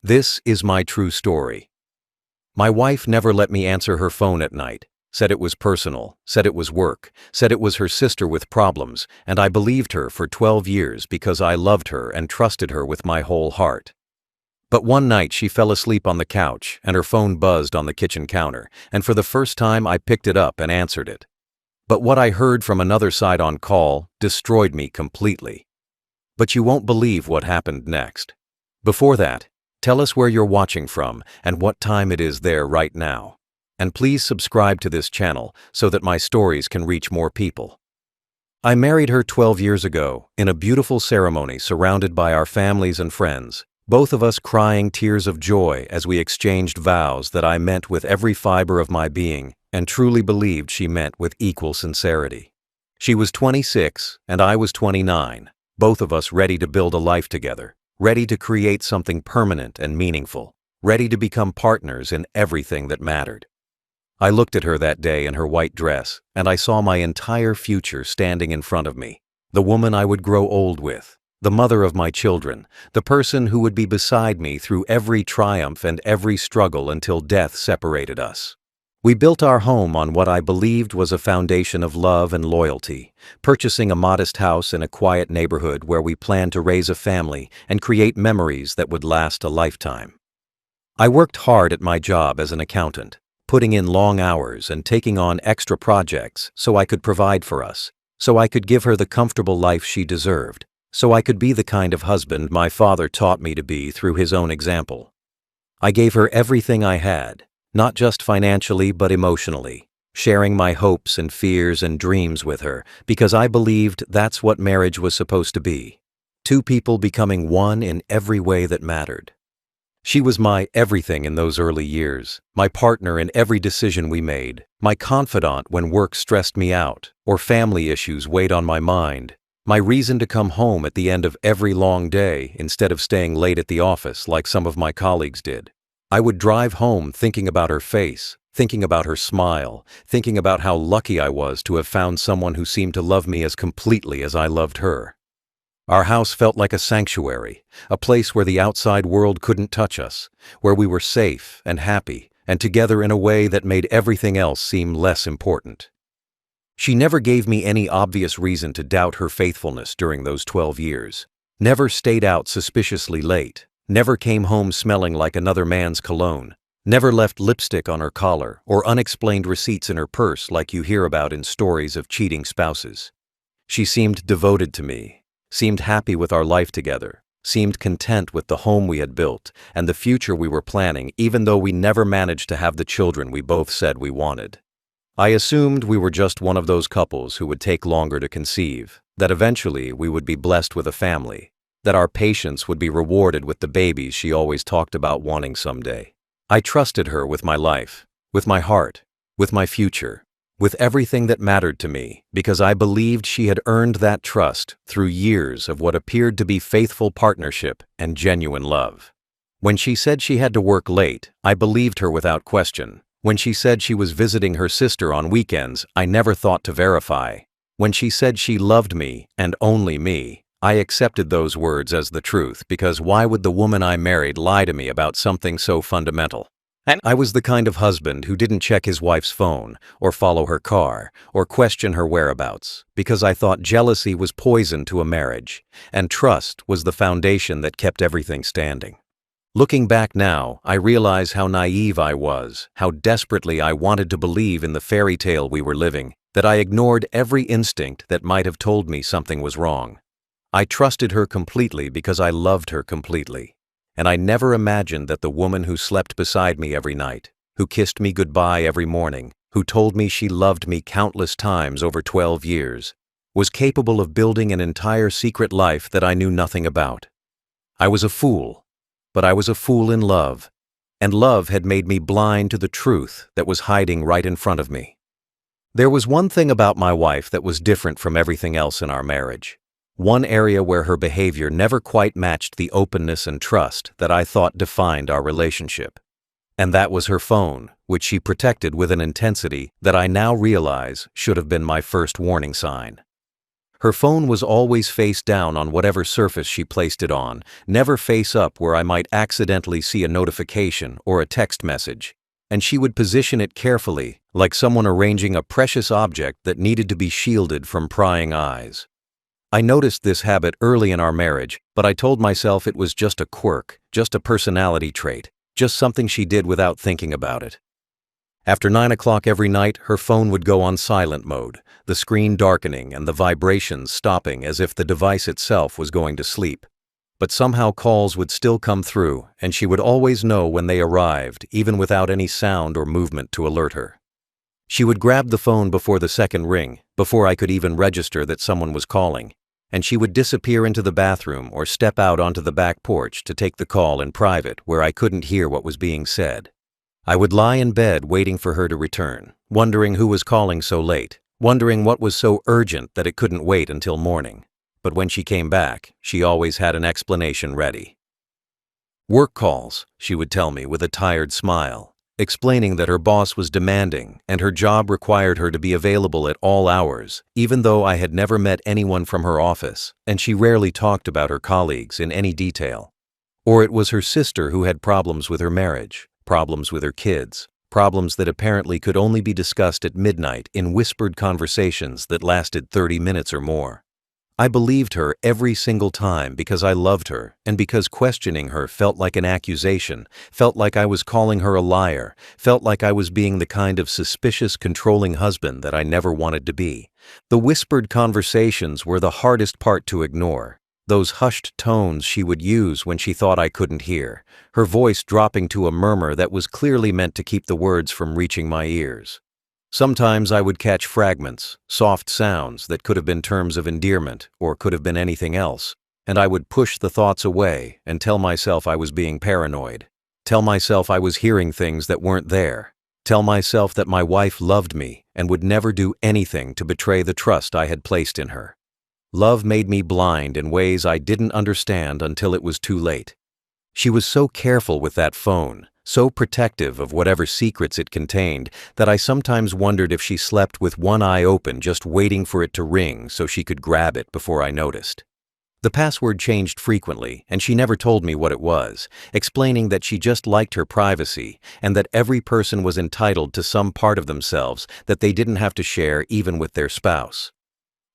This is my true story. My wife never let me answer her phone at night, said it was personal, said it was work, said it was her sister with problems, and I believed her for 12 years because I loved her and trusted her with my whole heart. But one night she fell asleep on the couch and her phone buzzed on the kitchen counter, and for the first time I picked it up and answered it. But what I heard from another side on call destroyed me completely. But you won't believe what happened next. Before that, tell us where you're watching from and what time it is there right now. And please subscribe to this channel so that my stories can reach more people. I married her 12 years ago in a beautiful ceremony surrounded by our families and friends, both of us crying tears of joy as we exchanged vows that I meant with every fiber of my being and truly believed she meant with equal sincerity. She was 26 and I was 29, both of us ready to build a life together, ready to create something permanent and meaningful, ready to become partners in everything that mattered. I looked at her that day in her white dress, and I saw my entire future standing in front of me, the woman I would grow old with, the mother of my children, the person who would be beside me through every triumph and every struggle until death separated us. We built our home on what I believed was a foundation of love and loyalty, purchasing a modest house in a quiet neighborhood where we planned to raise a family and create memories that would last a lifetime. I worked hard at my job as an accountant, putting in long hours and taking on extra projects so I could provide for us, so I could give her the comfortable life she deserved, so I could be the kind of husband my father taught me to be through his own example. I gave her everything I had, not just financially but emotionally, sharing my hopes and fears and dreams with her because I believed that's what marriage was supposed to be. Two people becoming one in every way that mattered. She was my everything in those early years, my partner in every decision we made, my confidant when work stressed me out or family issues weighed on my mind, my reason to come home at the end of every long day instead of staying late at the office like some of my colleagues did. I would drive home thinking about her face, thinking about her smile, thinking about how lucky I was to have found someone who seemed to love me as completely as I loved her. Our house felt like a sanctuary, a place where the outside world couldn't touch us, where we were safe and happy and together in a way that made everything else seem less important. She never gave me any obvious reason to doubt her faithfulness during those 12 years, never stayed out suspiciously late, never came home smelling like another man's cologne, never left lipstick on her collar or unexplained receipts in her purse like you hear about in stories of cheating spouses. She seemed devoted to me, seemed happy with our life together, seemed content with the home we had built and the future we were planning even though we never managed to have the children we both said we wanted. I assumed we were just one of those couples who would take longer to conceive, that eventually we would be blessed with a family, that our patience would be rewarded with the babies she always talked about wanting someday. I trusted her with my life, with my heart, with my future, with everything that mattered to me because I believed she had earned that trust through years of what appeared to be faithful partnership and genuine love. When she said she had to work late, I believed her without question. When she said she was visiting her sister on weekends, I never thought to verify. When she said she loved me and only me, I accepted those words as the truth because why would the woman I married lie to me about something so fundamental? And I was the kind of husband who didn't check his wife's phone or follow her car or question her whereabouts because I thought jealousy was poison to a marriage and trust was the foundation that kept everything standing. Looking back now, I realize how naive I was, how desperately I wanted to believe in the fairy tale we were living, that I ignored every instinct that might have told me something was wrong. I trusted her completely because I loved her completely. And I never imagined that the woman who slept beside me every night, who kissed me goodbye every morning, who told me she loved me countless times over 12 years, was capable of building an entire secret life that I knew nothing about. I was a fool, but I was a fool in love, and love had made me blind to the truth that was hiding right in front of me. There was one thing about my wife that was different from everything else in our marriage. One area where her behavior never quite matched the openness and trust that I thought defined our relationship. And that was her phone, which she protected with an intensity that I now realize should have been my first warning sign. Her phone was always face down on whatever surface she placed it on, never face up where I might accidentally see a notification or a text message. And she would position it carefully, like someone arranging a precious object that needed to be shielded from prying eyes. I noticed this habit early in our marriage, but I told myself it was just a quirk, just a personality trait, just something she did without thinking about it. After 9 o'clock every night, her phone would go on silent mode, the screen darkening and the vibrations stopping as if the device itself was going to sleep. But somehow calls would still come through, and she would always know when they arrived, even without any sound or movement to alert her. She would grab the phone before the second ring, before I could even register that someone was calling, and she would disappear into the bathroom or step out onto the back porch to take the call in private where I couldn't hear what was being said. I would lie in bed waiting for her to return, wondering who was calling so late, wondering what was so urgent that it couldn't wait until morning. But when she came back, she always had an explanation ready. "Work calls," she would tell me with a tired smile, explaining that her boss was demanding and her job required her to be available at all hours, even though I had never met anyone from her office, and she rarely talked about her colleagues in any detail. Or it was her sister who had problems with her marriage, problems with her kids, problems that apparently could only be discussed at midnight in whispered conversations that lasted 30 minutes or more. I believed her every single time because I loved her and because questioning her felt like an accusation, felt like I was calling her a liar, felt like I was being the kind of suspicious, controlling husband that I never wanted to be. The whispered conversations were the hardest part to ignore. Those hushed tones she would use when she thought I couldn't hear, her voice dropping to a murmur that was clearly meant to keep the words from reaching my ears. Sometimes I would catch fragments, soft sounds that could have been terms of endearment or could have been anything else, and I would push the thoughts away and tell myself I was being paranoid, tell myself I was hearing things that weren't there, tell myself that my wife loved me and would never do anything to betray the trust I had placed in her. Love made me blind in ways I didn't understand until it was too late. She was so careful with that phone, so protective of whatever secrets it contained, that I sometimes wondered if she slept with one eye open just waiting for it to ring so she could grab it before I noticed. The password changed frequently, and she never told me what it was, explaining that she just liked her privacy and that every person was entitled to some part of themselves that they didn't have to share even with their spouse.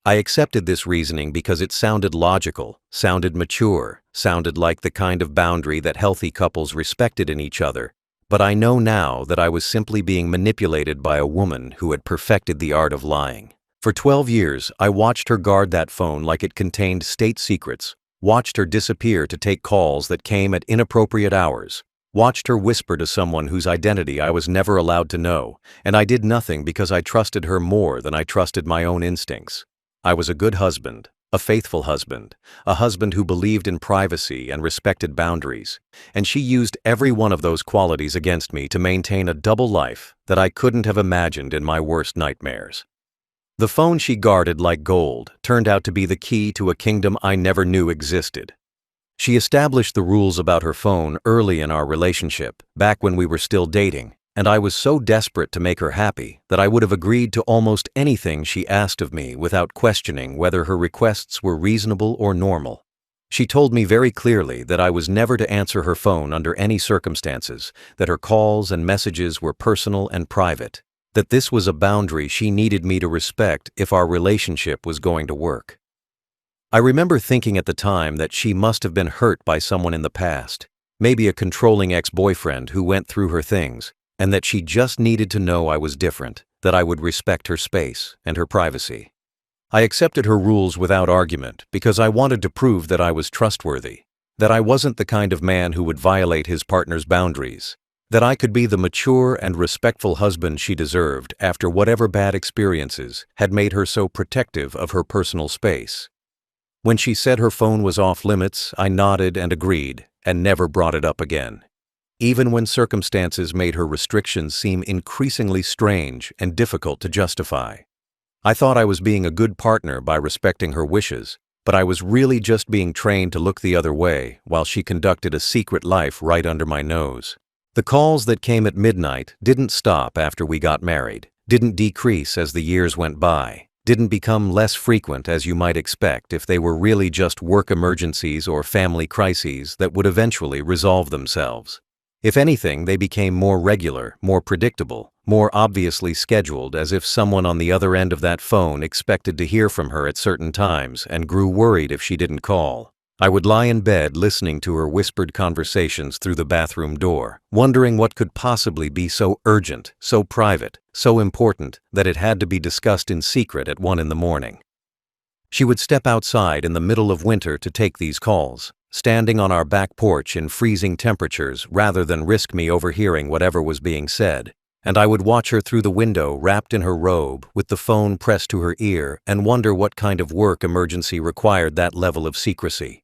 I accepted this reasoning because it sounded logical, sounded mature, sounded like the kind of boundary that healthy couples respected in each other, but I know now that I was simply being manipulated by a woman who had perfected the art of lying. For 12 years, I watched her guard that phone like it contained state secrets, watched her disappear to take calls that came at inappropriate hours, watched her whisper to someone whose identity I was never allowed to know, and I did nothing because I trusted her more than I trusted my own instincts. I was a good husband, a faithful husband, a husband who believed in privacy and respected boundaries, and she used every one of those qualities against me to maintain a double life that I couldn't have imagined in my worst nightmares. The phone she guarded like gold turned out to be the key to a kingdom I never knew existed. She established the rules about her phone early in our relationship, back when we were still dating, and I was so desperate to make her happy that I would have agreed to almost anything she asked of me without questioning whether her requests were reasonable or normal. She told me very clearly that I was never to answer her phone under any circumstances, that her calls and messages were personal and private, that this was a boundary she needed me to respect if our relationship was going to work. I remember thinking at the time that she must have been hurt by someone in the past, maybe a controlling ex-boyfriend who went through her things, and that she just needed to know I was different, that I would respect her space and her privacy. I accepted her rules without argument because I wanted to prove that I was trustworthy, that I wasn't the kind of man who would violate his partner's boundaries, that I could be the mature and respectful husband she deserved after whatever bad experiences had made her so protective of her personal space. When she said her phone was off limits, I nodded and agreed, and never brought it up again. Even when circumstances made her restrictions seem increasingly strange and difficult to justify. I thought I was being a good partner by respecting her wishes, but I was really just being trained to look the other way while she conducted a secret life right under my nose. The calls that came at midnight didn't stop after we got married, didn't decrease as the years went by. didn't become less frequent as you might expect if they were really just work emergencies or family crises that would eventually resolve themselves. If anything, they became more regular, more predictable, more obviously scheduled, as if someone on the other end of that phone expected to hear from her at certain times and grew worried if she didn't call. I would lie in bed listening to her whispered conversations through the bathroom door, wondering what could possibly be so urgent, so private, so important that it had to be discussed in secret at 1 in the morning. She would step outside in the middle of winter to take these calls, standing on our back porch in freezing temperatures rather than risk me overhearing whatever was being said, and I would watch her through the window wrapped in her robe with the phone pressed to her ear and wonder what kind of work emergency required that level of secrecy.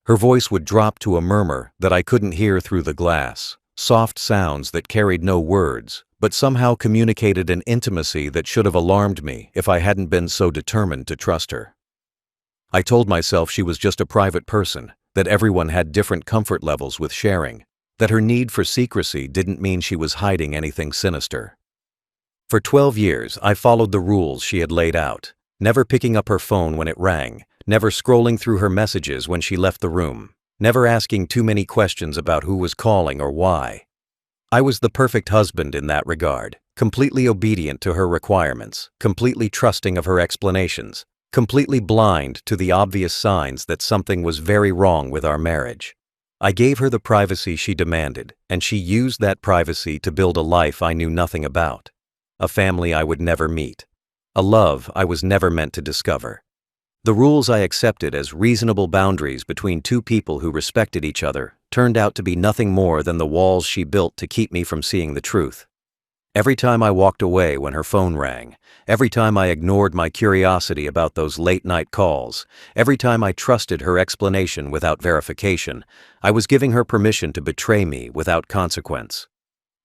Her voice would drop to a murmur that I couldn't hear through the glass, soft sounds that carried no words, but somehow communicated an intimacy that should have alarmed me if I hadn't been so determined to trust her. I told myself she was just a private person, that everyone had different comfort levels with sharing, that her need for secrecy didn't mean she was hiding anything sinister. For 12 years, I followed the rules she had laid out, never picking up her phone when it rang, never scrolling through her messages when she left the room, never asking too many questions about who was calling or why. I was the perfect husband in that regard, completely obedient to her requirements, completely trusting of her explanations, completely blind to the obvious signs that something was very wrong with our marriage. I gave her the privacy she demanded, and she used that privacy to build a life I knew nothing about, a family I would never meet, a love I was never meant to discover. The rules I accepted as reasonable boundaries between two people who respected each other turned out to be nothing more than the walls she built to keep me from seeing the truth. Every time I walked away when her phone rang, every time I ignored my curiosity about those late-night calls, every time I trusted her explanation without verification, I was giving her permission to betray me without consequence.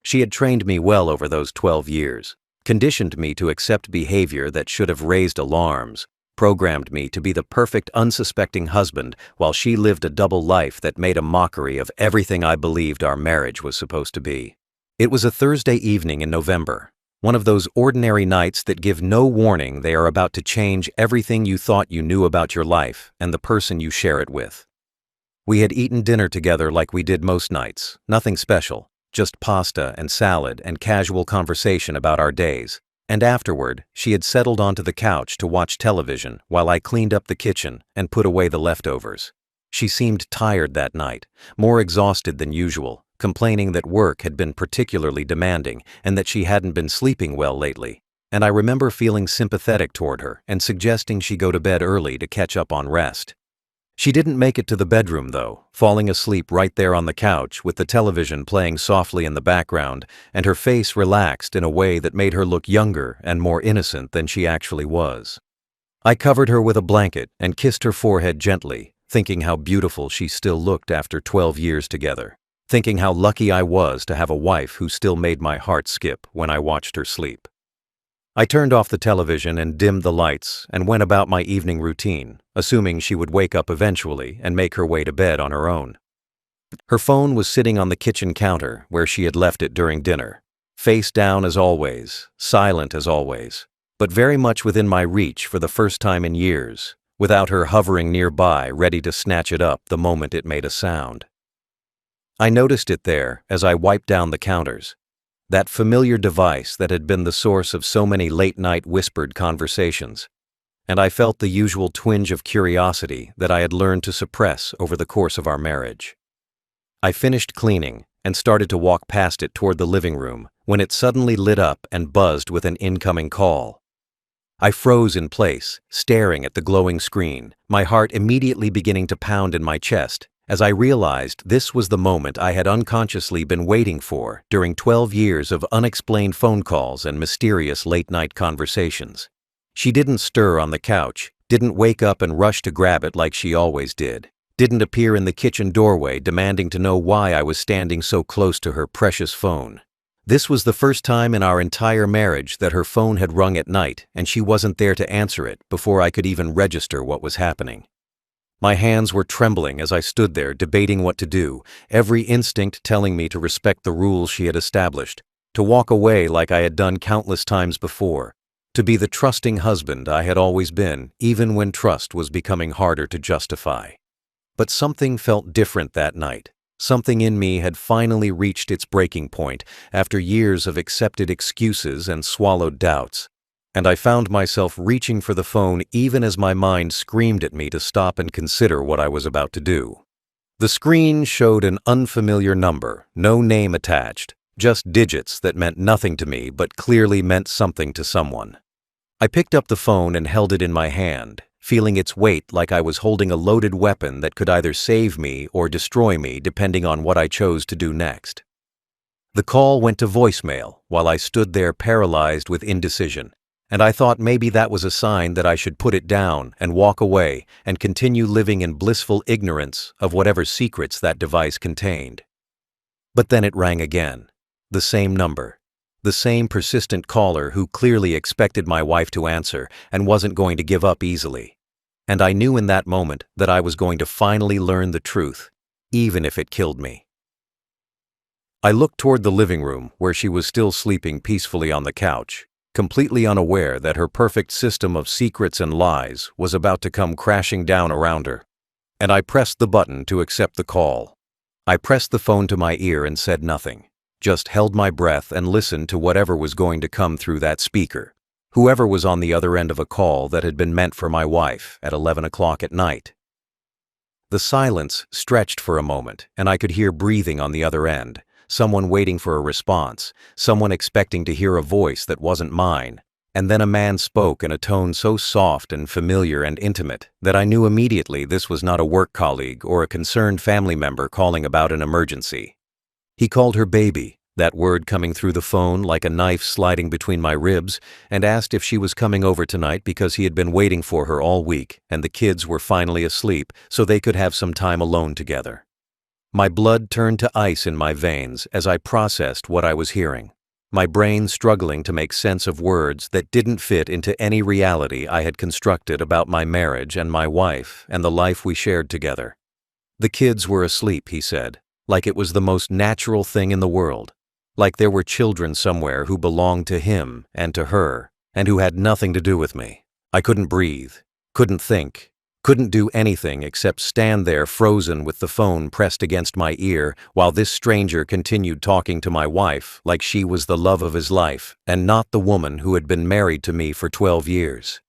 She had trained me well over those 12 years, conditioned me to accept behavior that should have raised alarms, programmed me to be the perfect unsuspecting husband while she lived a double life that made a mockery of everything I believed our marriage was supposed to be. It was a Thursday evening in November, one of those ordinary nights that give no warning they are about to change everything you thought you knew about your life and the person you share it with. We had eaten dinner together like we did most nights, nothing special, just pasta and salad and casual conversation about our days, and afterward, she had settled onto the couch to watch television while I cleaned up the kitchen and put away the leftovers. She seemed tired that night, more exhausted than usual, complaining that work had been particularly demanding and that she hadn't been sleeping well lately, and I remember feeling sympathetic toward her and suggesting she go to bed early to catch up on rest. She didn't make it to the bedroom, though, falling asleep right there on the couch with the television playing softly in the background and her face relaxed in a way that made her look younger and more innocent than she actually was. I covered her with a blanket and kissed her forehead gently, thinking how beautiful she still looked after 12 years together, thinking how lucky I was to have a wife who still made my heart skip when I watched her sleep. I turned off the television and dimmed the lights and went about my evening routine, assuming she would wake up eventually and make her way to bed on her own. Her phone was sitting on the kitchen counter where she had left it during dinner, face down as always, silent as always, but very much within my reach for the first time in years, without her hovering nearby ready to snatch it up the moment it made a sound. I noticed it there as I wiped down the counters, that familiar device that had been the source of so many late-night whispered conversations, and I felt the usual twinge of curiosity that I had learned to suppress over the course of our marriage. I finished cleaning and started to walk past it toward the living room when it suddenly lit up and buzzed with an incoming call. I froze in place, staring at the glowing screen, my heart immediately beginning to pound in my chest, as I realized this was the moment I had unconsciously been waiting for during 12 years of unexplained phone calls and mysterious late-night conversations. She didn't stir on the couch, didn't wake up and rush to grab it like she always did, didn't appear in the kitchen doorway demanding to know why I was standing so close to her precious phone. This was the first time in our entire marriage that her phone had rung at night and she wasn't there to answer it before I could even register what was happening. My hands were trembling as I stood there debating what to do, every instinct telling me to respect the rules she had established, to walk away like I had done countless times before, To be the trusting husband I had always been, even when trust was becoming harder to justify. But something felt different that night. Something in me had finally reached its breaking point after years of accepted excuses and swallowed doubts. And I found myself reaching for the phone even as my mind screamed at me to stop and consider what I was about to do. The screen showed an unfamiliar number, no name attached, just digits that meant nothing to me but clearly meant something to someone. I picked up the phone and held it in my hand, feeling its weight like I was holding a loaded weapon that could either save me or destroy me depending on what I chose to do next. The call went to voicemail while I stood there paralyzed with indecision, and I thought maybe that was a sign that I should put it down and walk away and continue living in blissful ignorance of whatever secrets that device contained. But then it rang again. The same number. The same persistent caller who clearly expected my wife to answer and wasn't going to give up easily. And I knew in that moment that I was going to finally learn the truth, even if it killed me. I looked toward the living room where she was still sleeping peacefully on the couch, completely unaware that her perfect system of secrets and lies was about to come crashing down around her. And I pressed the button to accept the call. I pressed the phone to my ear and said nothing. Just held my breath and listened to whatever was going to come through that speaker, whoever was on the other end of a call that had been meant for my wife at 11 o'clock at night. The silence stretched for a moment, and I could hear breathing on the other end, someone waiting for a response, someone expecting to hear a voice that wasn't mine, and then a man spoke in a tone so soft and familiar and intimate that I knew immediately this was not a work colleague or a concerned family member calling about an emergency. He called her baby, that word coming through the phone like a knife sliding between my ribs, and asked if she was coming over tonight because he had been waiting for her all week and the kids were finally asleep so they could have some time alone together. My blood turned to ice in my veins as I processed what I was hearing, my brain struggling to make sense of words that didn't fit into any reality I had constructed about my marriage and my wife and the life we shared together. The kids were asleep, he said. Like it was the most natural thing in the world, like there were children somewhere who belonged to him and to her, and who had nothing to do with me. I couldn't breathe, couldn't think, couldn't do anything except stand there frozen with the phone pressed against my ear while this stranger continued talking to my wife like she was the love of his life and not the woman who had been married to me for 12 years.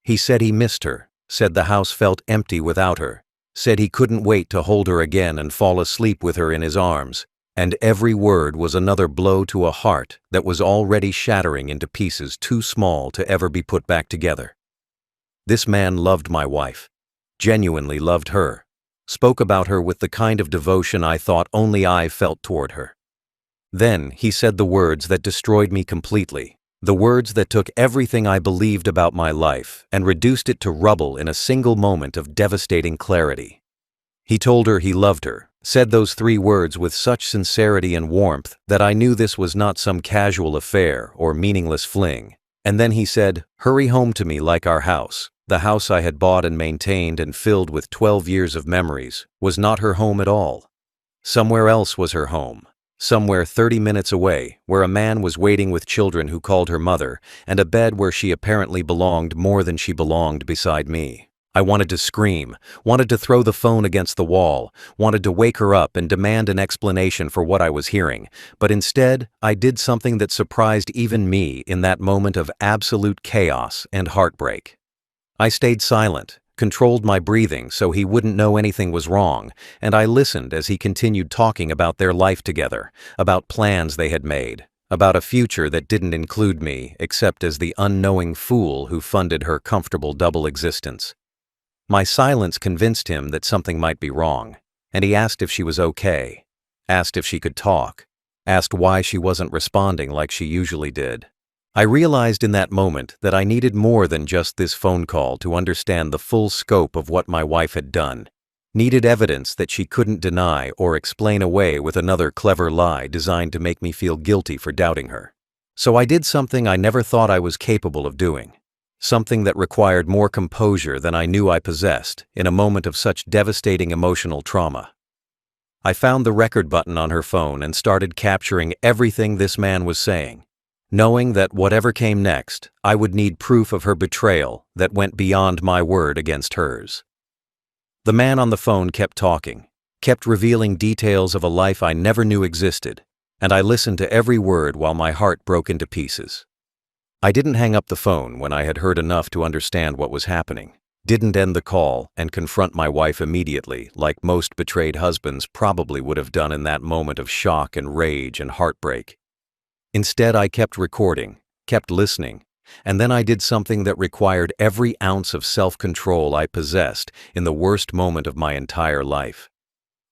He said he missed her, said the house felt empty without her, said he couldn't wait to hold her again and fall asleep with her in his arms, and every word was another blow to a heart that was already shattering into pieces too small to ever be put back together. This man loved my wife, genuinely loved her, spoke about her with the kind of devotion I thought only I felt toward her. Then he said the words that destroyed me completely. The words that took everything I believed about my life and reduced it to rubble in a single moment of devastating clarity. He told her he loved her, said those 3 words with such sincerity and warmth that I knew this was not some casual affair or meaningless fling. And then he said, "Hurry home to me like our house." The house I had bought and maintained and filled with 12 years of memories was not her home at all. Somewhere else was her home. Somewhere 30 minutes away, where a man was waiting with children who called her mother, and a bed where she apparently belonged more than she belonged beside me. I wanted to scream, wanted to throw the phone against the wall, wanted to wake her up and demand an explanation for what I was hearing, but instead, I did something that surprised even me in that moment of absolute chaos and heartbreak. I stayed silent, controlled my breathing so he wouldn't know anything was wrong, and I listened as he continued talking about their life together, about plans they had made, about a future that didn't include me except as the unknowing fool who funded her comfortable double existence. My silence convinced him that something might be wrong, and he asked if she was okay, asked if she could talk, asked why she wasn't responding like she usually did. I realized in that moment that I needed more than just this phone call to understand the full scope of what my wife had done. Needed evidence that she couldn't deny or explain away with another clever lie designed to make me feel guilty for doubting her. So I did something I never thought I was capable of doing. Something that required more composure than I knew I possessed in a moment of such devastating emotional trauma. I found the record button on her phone and started capturing everything this man was saying. knowing that whatever came next, I would need proof of her betrayal that went beyond my word against hers. The man on the phone kept talking, kept revealing details of a life I never knew existed, and I listened to every word while my heart broke into pieces. I didn't hang up the phone when I had heard enough to understand what was happening, didn't end the call and confront my wife immediately like most betrayed husbands probably would have done in that moment of shock and rage and heartbreak. Instead, I kept recording, kept listening, and then I did something that required every ounce of self-control I possessed in the worst moment of my entire life.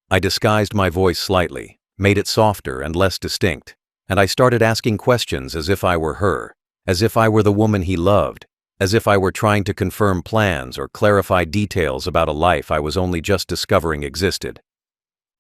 I disguised my voice slightly, made it softer and less distinct, and I started asking questions as if I were her, as if I were the woman he loved, as if I were trying to confirm plans or clarify details about a life I was only just discovering existed.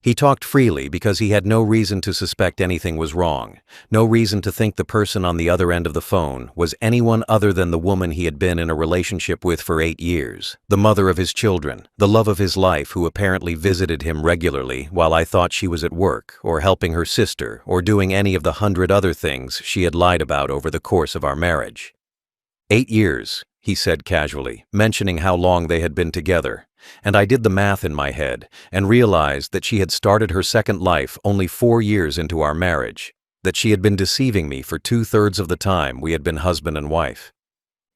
He talked freely because he had no reason to suspect anything was wrong, no reason to think the person on the other end of the phone was anyone other than the woman he had been in a relationship with for 8 years, the mother of his children, the love of his life who apparently visited him regularly while I thought she was at work or helping her sister or doing any of the 100 other things she had lied about over the course of our marriage. 8 years, he said casually, mentioning how long they had been together, and I did the math in my head and realized that she had started her second life only 4 years into our marriage, that she had been deceiving me for 2/3 of the time we had been husband and wife.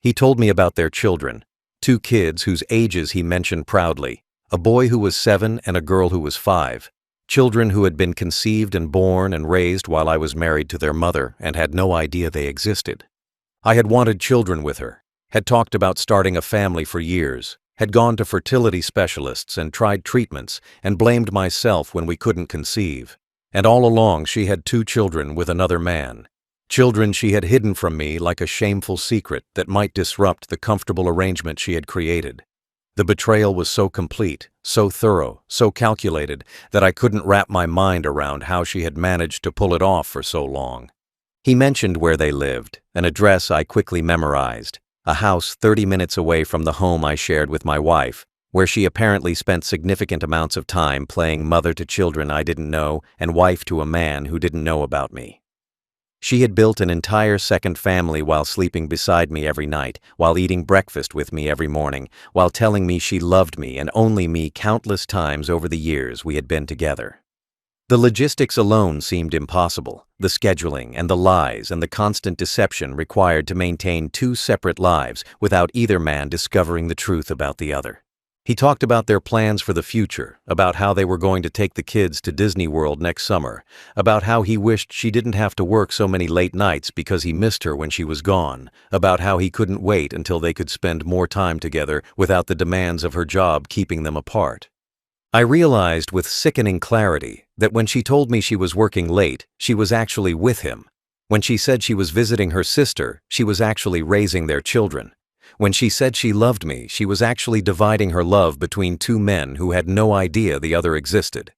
He told me about their children, 2 kids whose ages he mentioned proudly, a boy who was 7 and a girl who was 5, children who had been conceived and born and raised while I was married to their mother and had no idea they existed. I had wanted children with her, had talked about starting a family for years, had gone to fertility specialists and tried treatments and blamed myself when we couldn't conceive. And all along she had 2 children with another man, children she had hidden from me like a shameful secret that might disrupt the comfortable arrangement she had created. The betrayal was so complete, so thorough, so calculated that I couldn't wrap my mind around how she had managed to pull it off for so long. He mentioned where they lived, an address I quickly memorized, a house 30 minutes away from the home I shared with my wife, where she apparently spent significant amounts of time playing mother to children I didn't know and wife to a man who didn't know about me. She had built an entire second family while sleeping beside me every night, while eating breakfast with me every morning, while telling me she loved me and only me countless times over the years we had been together. The logistics alone seemed impossible, the scheduling and the lies and the constant deception required to maintain 2 separate lives without either man discovering the truth about the other. He talked about their plans for the future, about how they were going to take the kids to Disney World next summer, about how he wished she didn't have to work so many late nights because he missed her when she was gone, about how he couldn't wait until they could spend more time together without the demands of her job keeping them apart. I realized with sickening clarity that when she told me she was working late, she was actually with him. When she said she was visiting her sister, she was actually raising their children. When she said she loved me, she was actually dividing her love between 2 men who had no idea the other existed.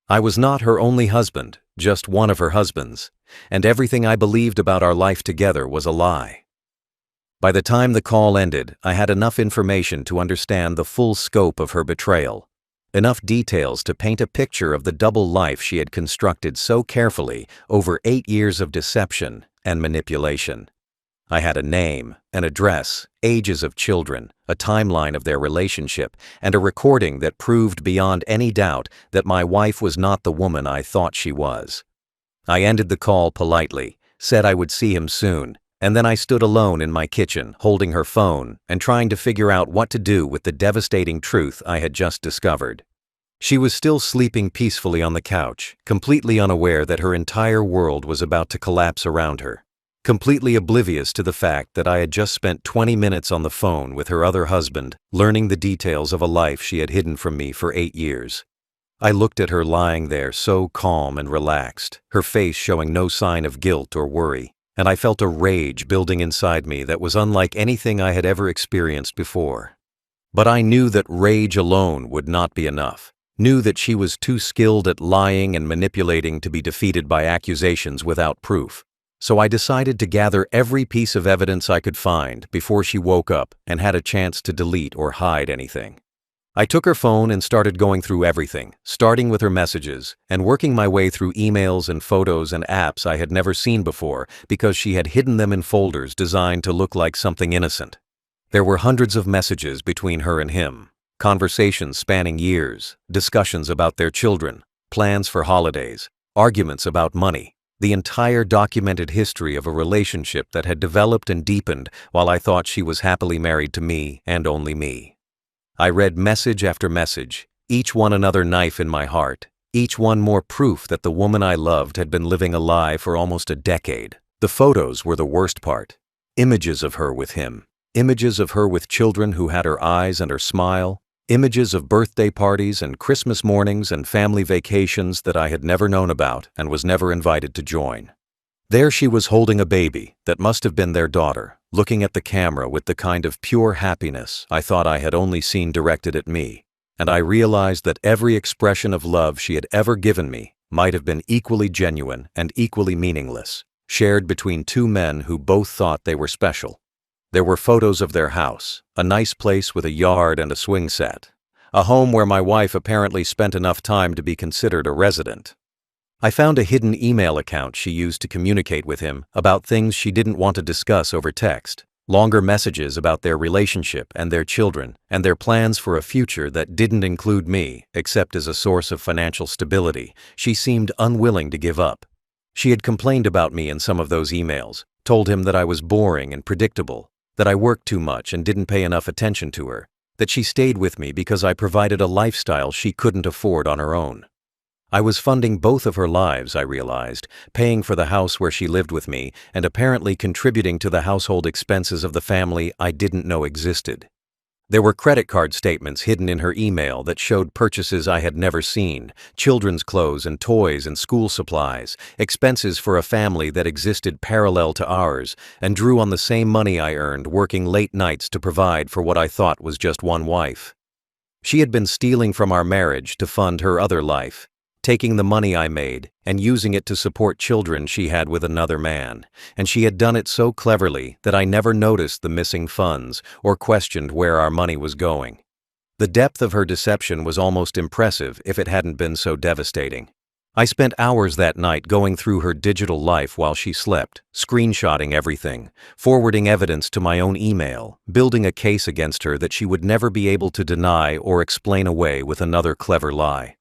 I was not her only husband, just one of her husbands, and everything I believed about our life together was a lie. By the time the call ended, I had enough information to understand the full scope of her betrayal. Enough details to paint a picture of the double life she had constructed so carefully over 8 years of deception and manipulation. I had a name, an address, ages of children, a timeline of their relationship, and a recording that proved beyond any doubt that my wife was not the woman I thought she was. I ended the call politely, said I would see him soon, and then I stood alone in my kitchen, holding her phone and trying to figure out what to do with the devastating truth I had just discovered. She was still sleeping peacefully on the couch, completely unaware that her entire world was about to collapse around her, completely oblivious to the fact that I had just spent 20 minutes on the phone with her other husband, learning the details of a life she had hidden from me for 8 years. I looked at her lying there so calm and relaxed, her face showing no sign of guilt or worry, and I felt a rage building inside me that was unlike anything I had ever experienced before. But I knew that rage alone would not be enough, knew that she was too skilled at lying and manipulating to be defeated by accusations without proof. So I decided to gather every piece of evidence I could find before she woke up and had a chance to delete or hide anything. I took her phone and started going through everything, starting with her messages, and working my way through emails and photos and apps I had never seen before because she had hidden them in folders designed to look like something innocent. There were hundreds of messages between her and him, conversations spanning years, discussions about their children, plans for holidays, arguments about money, the entire documented history of a relationship that had developed and deepened while I thought she was happily married to me and only me. I read message after message, each one another knife in my heart, each one more proof that the woman I loved had been living a lie for almost a decade. The photos were the worst part. Images of her with him, images of her with children who had her eyes and her smile, images of birthday parties and Christmas mornings and family vacations that I had never known about and was never invited to join. There she was holding a baby that must have been their daughter, looking at the camera with the kind of pure happiness I thought I had only seen directed at me, and I realized that every expression of love she had ever given me might have been equally genuine and equally meaningless, shared between two men who both thought they were special. There were photos of their house, a nice place with a yard and a swing set, a home where my wife apparently spent enough time to be considered a resident. I found a hidden email account she used to communicate with him about things she didn't want to discuss over text, longer messages about their relationship and their children and their plans for a future that didn't include me except as a source of financial stability she seemed unwilling to give up. She had complained about me in some of those emails, told him that I was boring and predictable, that I worked too much and didn't pay enough attention to her, that she stayed with me because I provided a lifestyle she couldn't afford on her own. I was funding both of her lives, I realized, paying for the house where she lived with me and apparently contributing to the household expenses of the family I didn't know existed. There were credit card statements hidden in her email that showed purchases I had never seen, children's clothes and toys and school supplies, expenses for a family that existed parallel to ours and drew on the same money I earned working late nights to provide for what I thought was just one wife. She had been stealing from our marriage to fund her other life, taking the money I made and using it to support children she had with another man, and she had done it so cleverly that I never noticed the missing funds or questioned where our money was going. The depth of her deception was almost impressive if it hadn't been so devastating. I spent hours that night going through her digital life while she slept, screenshotting everything, forwarding evidence to my own email, building a case against her that she would never be able to deny or explain away with another clever lie.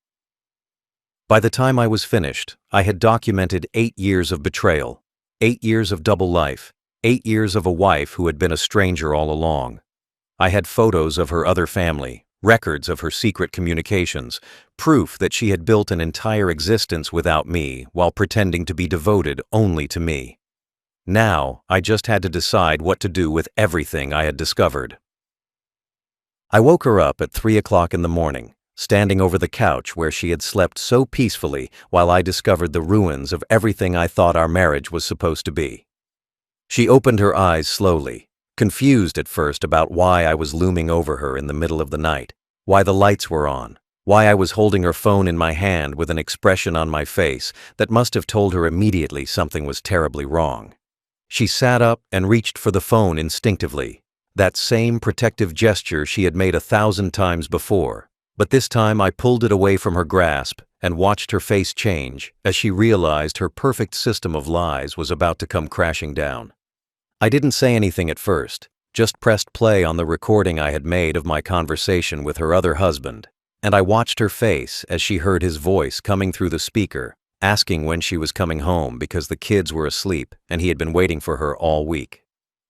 By the time I was finished, I had documented 8 years of betrayal, 8 years of double life, 8 years of a wife who had been a stranger all along. I had photos of her other family, records of her secret communications, proof that she had built an entire existence without me while pretending to be devoted only to me. Now, I just had to decide what to do with everything I had discovered. I woke her up at 3 o'clock in the morning, standing over the couch where she had slept so peacefully while I discovered the ruins of everything I thought our marriage was supposed to be. She opened her eyes slowly, confused at first about why I was looming over her in the middle of the night, why the lights were on, why I was holding her phone in my hand with an expression on my face that must have told her immediately something was terribly wrong. She sat up and reached for the phone instinctively, that same protective gesture she had made 1,000 times before. But this time I pulled it away from her grasp and watched her face change as she realized her perfect system of lies was about to come crashing down. I didn't say anything at first, just pressed play on the recording I had made of my conversation with her other husband, and I watched her face as she heard his voice coming through the speaker, asking when she was coming home because the kids were asleep and he had been waiting for her all week.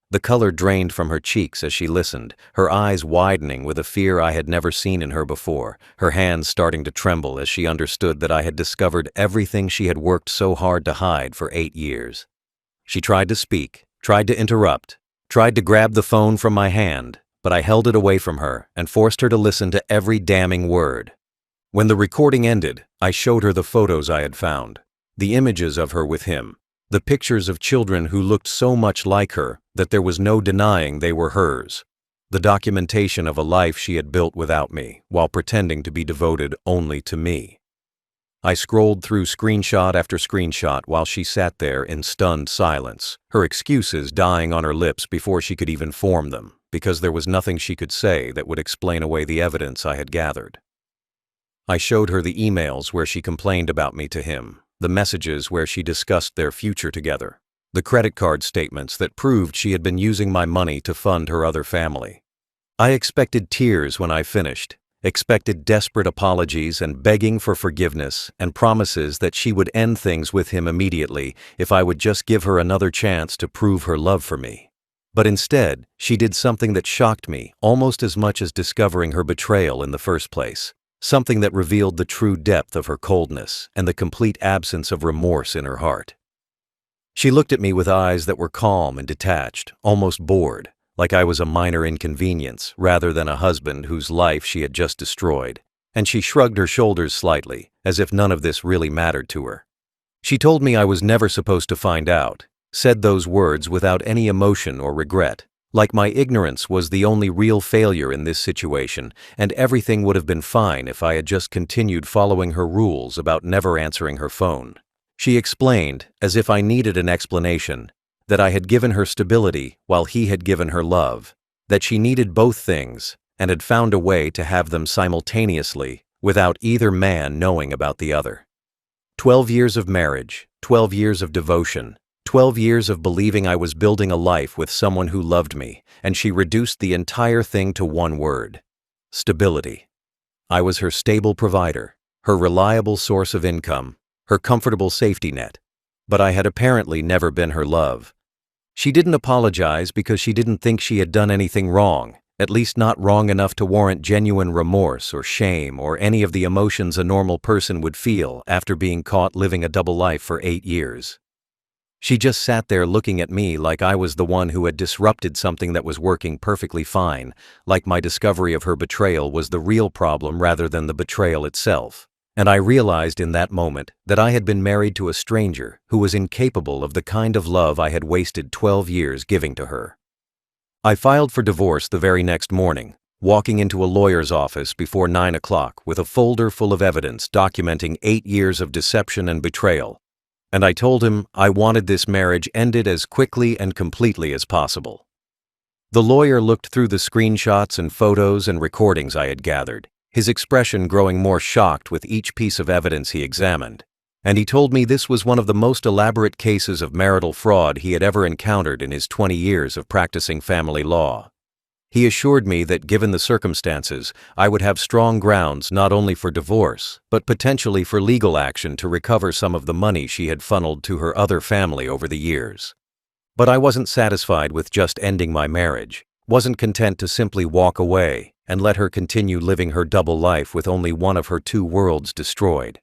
The color drained from her cheeks as she listened, her eyes widening with a fear I had never seen in her before, her hands starting to tremble as she understood that I had discovered everything she had worked so hard to hide for 8 years. She tried to speak, tried to interrupt, tried to grab the phone from my hand, but I held it away from her and forced her to listen to every damning word. When the recording ended, I showed her the photos I had found, the images of her with him, the pictures of children who looked so much like her that there was no denying they were hers, the documentation of a life she had built without me while pretending to be devoted only to me. I scrolled through screenshot after screenshot while she sat there in stunned silence, her excuses dying on her lips before she could even form them, because there was nothing she could say that would explain away the evidence I had gathered. I showed her the emails where she complained about me to him, the messages where she discussed their future together, the credit card statements that proved she had been using my money to fund her other family. I expected tears when I finished, expected desperate apologies and begging for forgiveness and promises that she would end things with him immediately if I would just give her another chance to prove her love for me. But instead, she did something that shocked me almost as much as discovering her betrayal in the first place, something that revealed the true depth of her coldness and the complete absence of remorse in her heart. She looked at me with eyes that were calm and detached, almost bored, like I was a minor inconvenience rather than a husband whose life she had just destroyed, and she shrugged her shoulders slightly, as if none of this really mattered to her. She told me I was never supposed to find out, said those words without any emotion or regret, like my ignorance was the only real failure in this situation, and everything would have been fine if I had just continued following her rules about never answering her phone. She explained, as if I needed an explanation, that I had given her stability while he had given her love, that she needed both things and had found a way to have them simultaneously without either man knowing about the other. 12 years of marriage, 12 years of devotion, 12 years of believing I was building a life with someone who loved me, and she reduced the entire thing to one word: stability. I was her stable provider, her reliable source of income, her comfortable safety net, but I had apparently never been her love. She didn't apologize because she didn't think she had done anything wrong, at least not wrong enough to warrant genuine remorse or shame or any of the emotions a normal person would feel after being caught living a double life for 8 years. She just sat there looking at me like I was the one who had disrupted something that was working perfectly fine, like my discovery of her betrayal was the real problem rather than the betrayal itself. And I realized in that moment that I had been married to a stranger who was incapable of the kind of love I had wasted 12 years giving to her. I filed for divorce the very next morning, walking into a lawyer's office before 9 o'clock with a folder full of evidence documenting 8 years of deception and betrayal. And I told him I wanted this marriage ended as quickly and completely as possible. The lawyer looked through the screenshots and photos and recordings I had gathered, his expression growing more shocked with each piece of evidence he examined, and he told me this was one of the most elaborate cases of marital fraud he had ever encountered in his 20 years of practicing family law. He assured me that given the circumstances, I would have strong grounds not only for divorce, but potentially for legal action to recover some of the money she had funneled to her other family over the years. But I wasn't satisfied with just ending my marriage, wasn't content to simply walk away and let her continue living her double life with only one of her 2 worlds destroyed.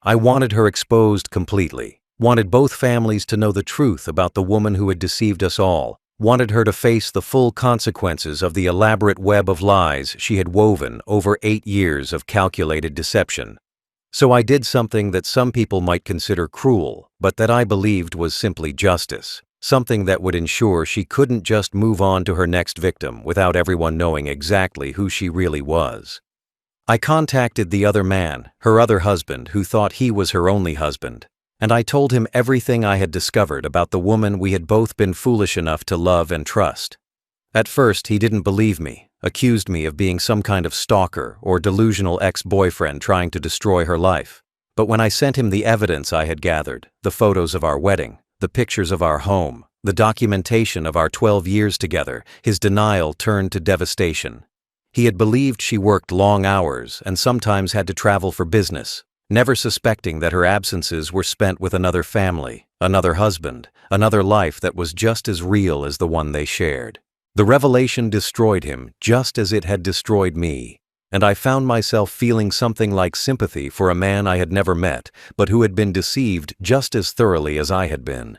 I wanted her exposed completely, wanted both families to know the truth about the woman who had deceived us all, wanted her to face the full consequences of the elaborate web of lies she had woven over 8 years of calculated deception. So I did something that some people might consider cruel, but that I believed was simply justice. Something that would ensure she couldn't just move on to her next victim without everyone knowing exactly who she really was. I contacted the other man, her other husband, who thought he was her only husband, and I told him everything I had discovered about the woman we had both been foolish enough to love and trust. At first, he didn't believe me, accused me of being some kind of stalker or delusional ex-boyfriend trying to destroy her life. But when I sent him the evidence I had gathered, the photos of our wedding, the pictures of our home, the documentation of our 12 years together, his denial turned to devastation. He had believed she worked long hours and sometimes had to travel for business, never suspecting that her absences were spent with another family, another husband, another life that was just as real as the one they shared. The revelation destroyed him just as it had destroyed me, and I found myself feeling something like sympathy for a man I had never met, but who had been deceived just as thoroughly as I had been.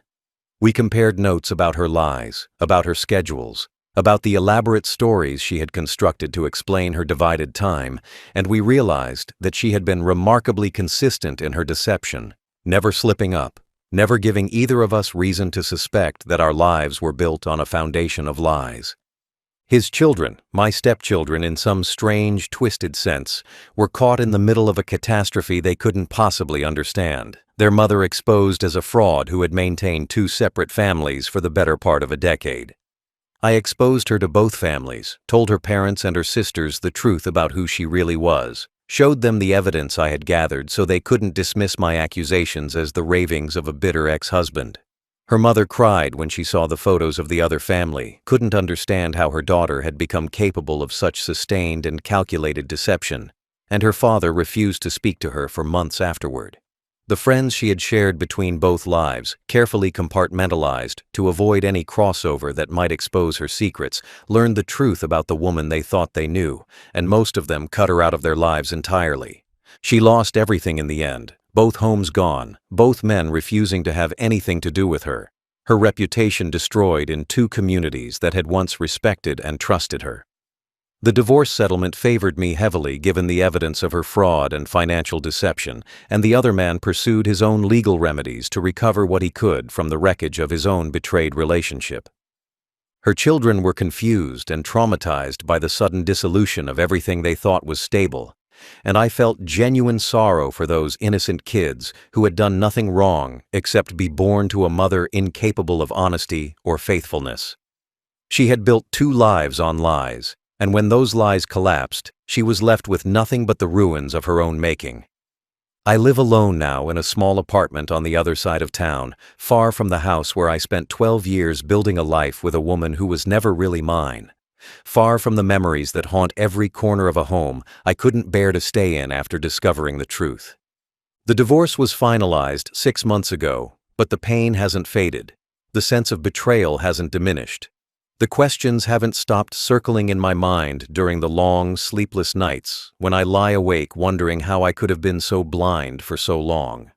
We compared notes about her lies, about her schedules, about the elaborate stories she had constructed to explain her divided time, and we realized that she had been remarkably consistent in her deception, never slipping up, never giving either of us reason to suspect that our lives were built on a foundation of lies. His children, my stepchildren in some strange, twisted sense, were caught in the middle of a catastrophe they couldn't possibly understand, their mother exposed as a fraud who had maintained 2 separate families for the better part of a decade. I exposed her to both families, told her parents and her sisters the truth about who she really was, showed them the evidence I had gathered so they couldn't dismiss my accusations as the ravings of a bitter ex-husband. Her mother cried when she saw the photos of the other family, couldn't understand how her daughter had become capable of such sustained and calculated deception, and her father refused to speak to her for months afterward. The friends she had shared between both lives, carefully compartmentalized to avoid any crossover that might expose her secrets, learned the truth about the woman they thought they knew, and most of them cut her out of their lives entirely. She lost everything in the end, both homes gone, both men refusing to have anything to do with her. Her reputation destroyed in two communities that had once respected and trusted her. The divorce settlement favored me heavily given the evidence of her fraud and financial deception, and the other man pursued his own legal remedies to recover what he could from the wreckage of his own betrayed relationship. Her children were confused and traumatized by the sudden dissolution of everything they thought was stable, and I felt genuine sorrow for those innocent kids who had done nothing wrong except be born to a mother incapable of honesty or faithfulness. She had built two lives on lies, and when those lies collapsed, she was left with nothing but the ruins of her own making. I live alone now in a small apartment on the other side of town, far from the house where I spent 12 years building a life with a woman who was never really mine. Far from the memories that haunt every corner of a home I couldn't bear to stay in after discovering the truth. The divorce was finalized 6 months ago, but the pain hasn't faded. The sense of betrayal hasn't diminished. The questions haven't stopped circling in my mind during the long, sleepless nights when I lie awake wondering how I could have been so blind for so long.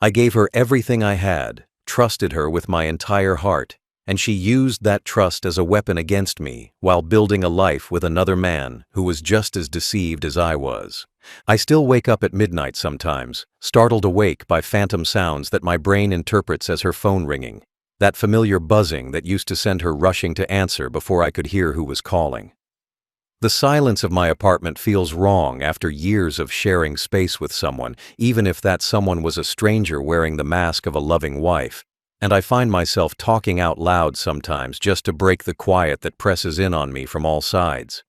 I gave her everything I had, trusted her with my entire heart, and she used that trust as a weapon against me while building a life with another man who was just as deceived as I was. I still wake up at midnight sometimes, startled awake by phantom sounds that my brain interprets as her phone ringing. That familiar buzzing that used to send her rushing to answer before I could hear who was calling. The silence of my apartment feels wrong after years of sharing space with someone, even if that someone was a stranger wearing the mask of a loving wife, and I find myself talking out loud sometimes just to break the quiet that presses in on me from all sides.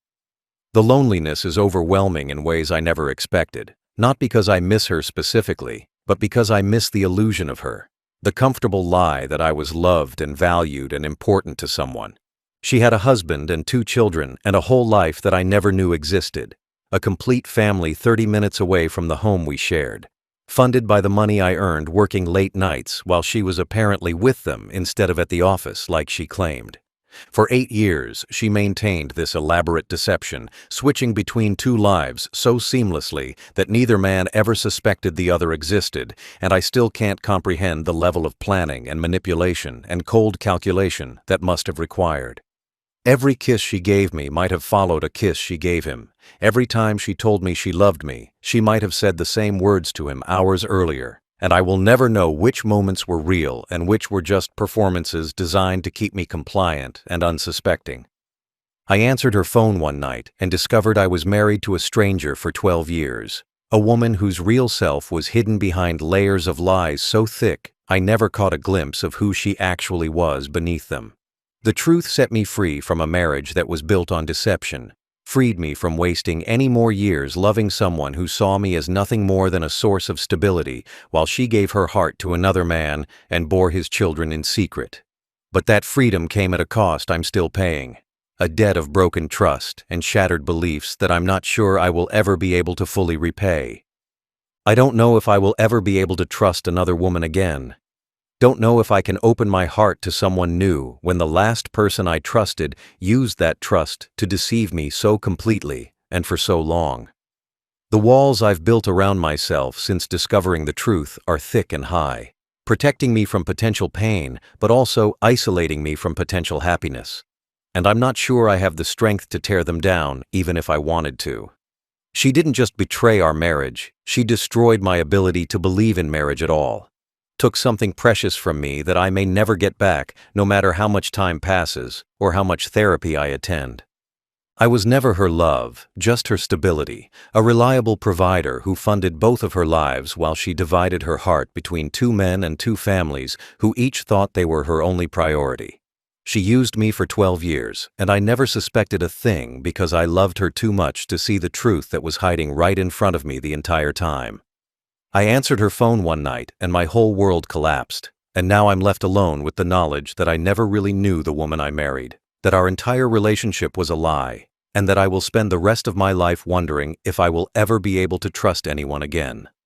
The loneliness is overwhelming in ways I never expected, not because I miss her specifically, but because I miss the illusion of her. The comfortable lie that I was loved and valued and important to someone. She had a husband and 2 children and a whole life that I never knew existed. A complete family 30 minutes away from the home we shared. Funded by the money I earned working late nights while she was apparently with them instead of at the office like she claimed. For 8 years, she maintained this elaborate deception, switching between 2 lives so seamlessly that neither man ever suspected the other existed, and I still can't comprehend the level of planning and manipulation and cold calculation that must have required. Every kiss she gave me might have followed a kiss she gave him. Every time she told me she loved me, she might have said the same words to him hours earlier. And I will never know which moments were real and which were just performances designed to keep me compliant and unsuspecting. I answered her phone one night and discovered I was married to a stranger for 12 years, a woman whose real self was hidden behind layers of lies so thick I never caught a glimpse of who she actually was beneath them. The truth set me free from a marriage that was built on deception, freed me from wasting any more years loving someone who saw me as nothing more than a source of stability while she gave her heart to another man and bore his children in secret. But that freedom came at a cost I'm still paying, a debt of broken trust and shattered beliefs that I'm not sure I will ever be able to fully repay. I don't know if I will ever be able to trust another woman again. Don't know if I can open my heart to someone new when the last person I trusted used that trust to deceive me so completely and for so long. The walls I've built around myself since discovering the truth are thick and high, protecting me from potential pain, but also isolating me from potential happiness. And I'm not sure I have the strength to tear them down, even if I wanted to. She didn't just betray our marriage, she destroyed my ability to believe in marriage at all. Took something precious from me that I may never get back, no matter how much time passes or how much therapy I attend. I was never her love, just her stability, a reliable provider who funded both of her lives while she divided her heart between 2 men and 2 families who each thought they were her only priority. She used me for 12 years, and I never suspected a thing because I loved her too much to see the truth that was hiding right in front of me the entire time. I answered her phone one night and my whole world collapsed, and now I'm left alone with the knowledge that I never really knew the woman I married, that our entire relationship was a lie, and that I will spend the rest of my life wondering if I will ever be able to trust anyone again.